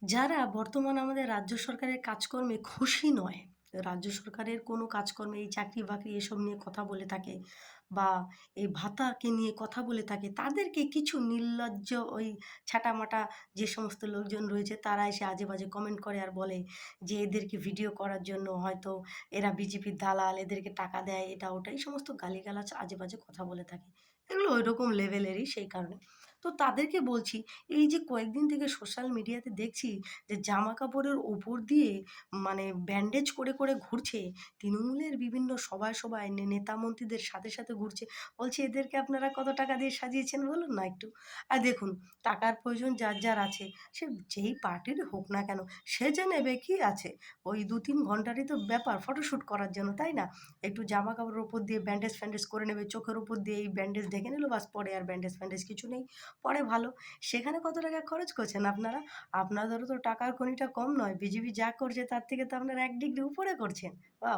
যারা বর্তমান আমাদের রাজ্য সরকারের কাজকর্মে খুশি নয়, রাজ্য সরকারের কোনো কাজকর্মে এই চাকরি-বাকরি এসব নিয়ে কথা বলে থাকে বা এই ভাতাকে নিয়ে কথা বলে থাকে, তাদেরকে কিছু নির্লজ্জ ওই ছাঁটামাটা যে সমস্ত লোকজন রয়েছে তারা এসে আজে-বাজে কমেন্ট করে আর বলে যে এদেরকে ভিডিও করার জন্য হয়তো এরা বিজেপির দালাল, এদেরকে টাকা দেয়, এটা ওটা এই সমস্ত গালিগালাজ আজে-বাজে কথা বলে থাকে। এগুলো ঐরকম লেভেলেরই সেই কারণে। তো তাদেরকে বলছি এই যে কয়েকদিন থেকে সোশ্যাল মিডিয়াতে দেখছি যে জামা কাপড়ের ওপর দিয়ে মানে ব্যান্ডেজ করে ঘুরছে। তৃণমূলের বিভিন্ন সভায় নেতা মন্ত্রীদের সাথে ঘুরছে। বলছি এদেরকে আপনারা কত টাকা দিয়ে সাজিয়েছেন বলুন না একটু? আর দেখুন টাকার প্রয়োজন যার আছে সে যেই পার্টিরই হোক না কেন সে যে নেবে কি আছে? ওই ২-৩ ঘন্টারই তো ব্যাপার ফটোশুট করার জন্য, তাই না? একটু জামা কাপড়ের উপর দিয়ে ব্যান্ডেজ-ফ্যান্ডেজ করে নেবে, চোখের উপর দিয়ে এই ব্যান্ডেজ ঢেকে নিল বাস পরে আর ব্যান্ডেজ-ফ্যান্ডেজ কিছু নেই। পরে ভালো। সেখানে কত টাকা খরচ করছেন আপনারা? আপনাদেরও তো টাকার খনিটা কম নয়। বিজেপি যা করছে তার থেকে তো আপনারা ১ ডিগ্রি উপরে করছেন। বাহ!